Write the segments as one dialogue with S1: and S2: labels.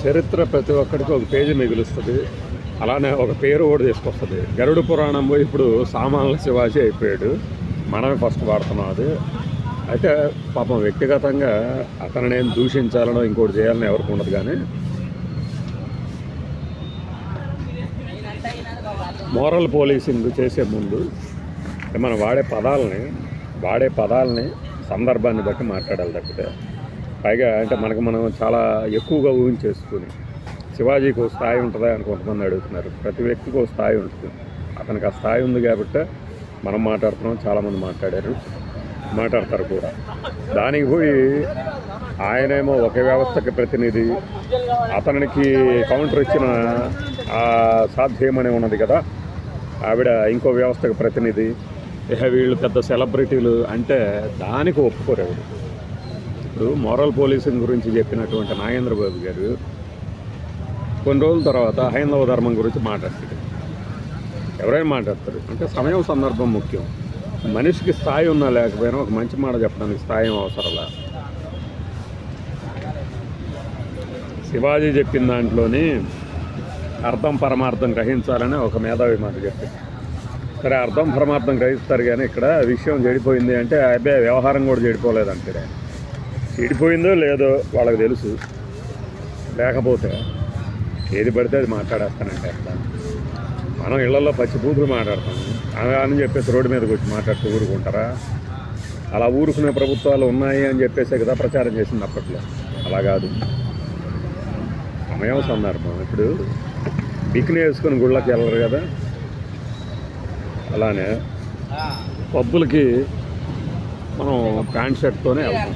S1: చరిత్ర ప్రతి ఒక్కడికి ఒక పేజీ మిగులుస్తుంది. అలానే ఒక పేరు కూడా తీసుకొస్తుంది. గరుడ పురాణం పోయి ఇప్పుడు సామాన్ల శివాజీ అయిపోయాడు. మనమే ఫస్ట్ వాడుతున్నాం అది. అయితే పాపం వ్యక్తిగతంగా అతను నేను దూషించాలనో ఇంకోటి చేయాలని ఎవరికి ఉండదు. కానీ మోరల్ పోలీసింగ్ చేసే ముందు మనం వాడే పదాలని సందర్భాన్ని బట్టి మాట్లాడాలి తప్పితే పైగా అంటే మనం చాలా ఎక్కువగా ఊహించేసుకుని శివాజీకి ఒక స్థాయి ఉంటుందా అని కొంతమంది అడుగుతున్నారు. ప్రతి వ్యక్తికి ఒక స్థాయి ఉంటుంది. అతనికి ఆ స్థాయి ఉంది కాబట్టి మనం మాట్లాడుతున్నాం, చాలామంది మాట్లాడతారు కూడా. దానికి పోయి ఆయనేమో ఒక వ్యవస్థకి ప్రతినిధి, అతనికి కౌంటర్ ఇచ్చిన సాధ్యమనే ఉన్నది కదా, ఆవిడ ఇంకో వ్యవస్థకు ప్రతినిధి, వీళ్ళు పెద్ద సెలబ్రిటీలు అంటే దానికి ఒప్పుకోరు. ఇప్పుడు మోరల్ పోలీసింగ్ గురించి చెప్పినటువంటి నాగేంద్రబాబు గారు కొన్ని రోజుల తర్వాత హైందవ ధర్మం గురించి మాట్లాడతారు. ఎవరైనా మాట్లాడతారు. అంటే సమయం సందర్భం ముఖ్యం. మనిషికి స్థాయి ఉన్నా లేకపోయినా ఒక మంచి మాట చెప్పడానికి స్థాయి అవసరంలా. శివాజీ చెప్పిన దాంట్లోని అర్థం పరమార్థం గ్రహించాలని ఒక మేధావి మాట చెప్పారు. సరే, అర్థం పరమార్థం గ్రహిస్తారు, కానీ ఇక్కడ విషయం చెడిపోయింది అంటే అబ్బాయి వ్యవహారం కూడా చెడిపోలేదంటే చెడిపోయిందో లేదో వాళ్ళకి తెలుసు. లేకపోతే ఏది పడితే అది మాట్లాడేస్తానంటే అట్లా మనం ఇళ్లలో పచ్చిపూతులు మాట్లాడతాము అని చెప్పేసి రోడ్డు మీదకి వచ్చి మాట్లాడుతూ ఊరుకుంటారా? అలా ఊరుకునే ప్రభుత్వాలు ఉన్నాయి అని చెప్పేసే కదా ప్రచారం చేసింది అప్పట్లో. అలా కాదు, సమయం సందర్భం. ఇప్పుడు బిక్ని వేసుకొని గుళ్ళకి వెళ్ళరు కదా, అలానే పబ్బులకి మనం ప్యాంట్ షర్ట్తోనే వెళ్తాం.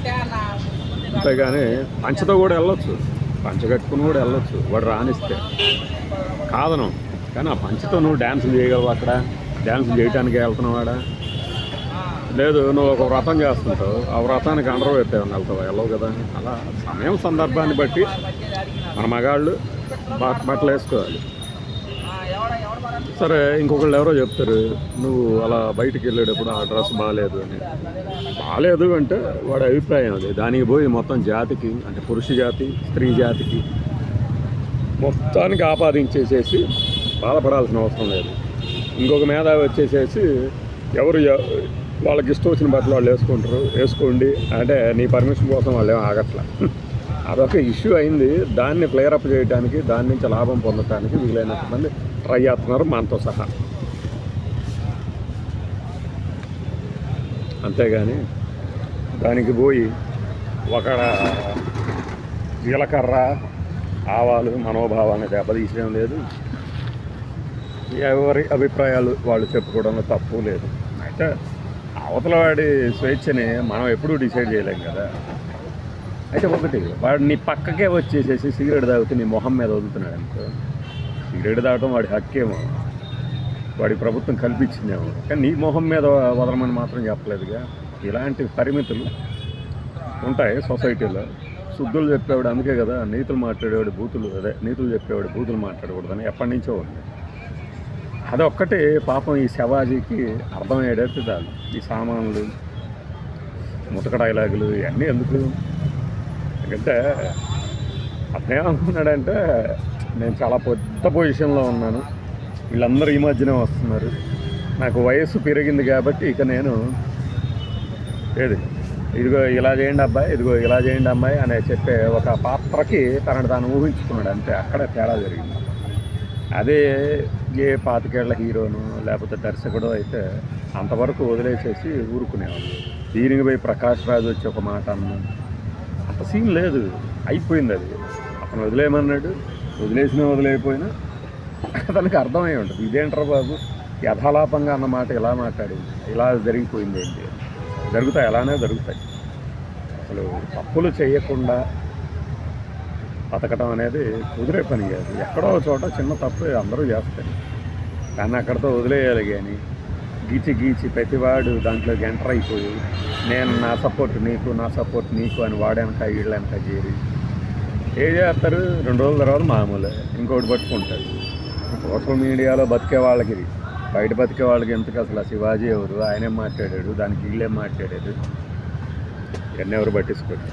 S1: అంతేగాని పంచతో కూడా వెళ్ళొచ్చు, పంచ కట్టుకుని కూడా వెళ్ళొచ్చు వాడు రానిస్తే, కాదను. కానీ ఆ పంచతో నువ్వు డ్యాన్సులు చేయగలవు. అక్కడ డ్యాన్సులు చేయడానికి వెళ్తున్నావాడా? లేదు, నువ్వు ఒక వ్రతం చేస్తుంటావు, ఆ వ్రతానికి అండర్ పెట్టేవని వెళ్తావు, వెళ్ళవు కదా. అలా సమయం సందర్భాన్ని బట్టి మన మగాళ్ళు బట్టలు వేసుకోవాలి. సరే, ఇంకొకళ్ళు ఎవరో చెప్తారు నువ్వు అలా బయటికి వెళ్ళేటప్పుడు ఆ డ్రెస్ బాగాలేదు అని. బాగాలేదు అంటే వాడి అభిప్రాయం అది. దానికి పోయి మొత్తం జాతికి, అంటే పురుష జాతి స్త్రీ జాతికి మొత్తానికి ఆపాదించేసేసి బాధపడాల్సిన అవసరం లేదు. ఇంకొక మేధావి వచ్చేసేసి ఎవరు వాళ్ళకి ఇష్టం వచ్చిన బట్టలు వాళ్ళు వేసుకోండి అంటే నీ పర్మిషన్ కోసం వాళ్ళు ఏమో ఆగట్లా. అదొక ఇష్యూ అయింది. దాన్ని ఫ్లేరప్ చేయడానికి, దాని నుంచి లాభం పొందడానికి వీలైనంత మంది ట్రై చేస్తున్నారు, మనతో సహా. అంతేగాని దానికి పోయి ఒక జీలకర్ర ఆవాలు మనోభావాన్ని దెబ్బతీసేయం లేదు. ఎవరి అభిప్రాయాలు వాళ్ళు చెప్పుకోవడంలో తప్పు లేదు. అయితే అవతల వాడి స్వేచ్ఛని మనం ఎప్పుడూ డిసైడ్ చేయలేం కదా. అయితే ఒకటి, వాడు నీ పక్కకే వచ్చేసేసి సిగరెట్ తాగితే నీ మొహం మీద వదులుతున్నాడు అనుకో, సిగరెట్ తాగటం వాడి హక్కేమో, వాడి ప్రభుత్వం కల్పించిందేమో, కానీ నీ మొహం మీద వదలమని మాత్రం చెప్పలేదుగా. ఇలాంటి పరిమితులు ఉంటాయి సొసైటీలో. శుద్ధులు చెప్పేవాడు అందుకే కదా నీతులు మాట్లాడేవాడు నీతులు చెప్పేవాడు బూతులు మాట్లాడకూడదని ఎప్పటి నుంచో ఉంది. అదొక్కటి పాపం ఈ శివాజీకి అర్థమయ్యేటట్టు చాలు. ఈ సామాన్లు ముతక డైలాగులు ఇవన్నీ ఎందుకు? ఎందుకంటే అతనేమనుకున్నాడంటే నేను చాలా పెద్ద పొజిషన్లో ఉన్నాను, వీళ్ళందరూ ఈ మధ్యనే వస్తున్నారు, నాకు వయస్సు పెరిగింది కాబట్టి ఇక నేను ఇదిగో ఇలా చేయండి అబ్బాయి, ఇదిగో ఇలా చేయండి అమ్మాయి అనే చెప్పే ఒక పాత్రకి తనని తాను ఊహించుకున్నాడు. అంతే, అక్కడే తేడా జరిగింది. అదే ఏ 25 హీరోను లేకపోతే దర్శకుడు అయితే అంతవరకు వదిలేసేసి ఊరుకునేవాడు. దీనికి పోయి ప్రకాష్ రాజ్ వచ్చి ఒక మాట అన్నా, అంత సీన్ లేదు, అయిపోయింది అది. అతను వదిలేయమన్నాడు, వదిలేసినా అతనికి అర్థమై ఉంటుంది, ఇదేంట్రా బాబు యథాలాపంగా అన్న మాట ఇలా మాట్లాడింది, ఇలా జరిగిపోయింది ఏంటి. జరుగుతాయి, అలానే జరుగుతాయి. అసలు తప్పులు చేయకుండా బతకడం అనేది కుదిరే పని కాదు. ఎక్కడో చోట చిన్న తప్పు అందరూ చేస్తారు, కానీ అక్కడితో వదిలేయాలి. కానీ గీచి ప్రతివాడు దాంట్లోకి ఎంటర్ అయిపోయి నేను నా సపోర్ట్ నీకు అని వాడనక వీళ్ళనక చేరి ఏం చేస్తారు, 2 రోజుల తర్వాత మామూలే ఇంకోటి పట్టుకుంటారు. సోషల్ మీడియాలో బతికే వాళ్ళకి, బయట బతికే వాళ్ళకి ఎందుకు అసలు శివాజీ ఎవరు, ఆయనేం మాట్లాడాడు, దానికి వీళ్ళేం మాట్లాడారు, ఇవన్నీ ఎవరు పట్టించుకోరు.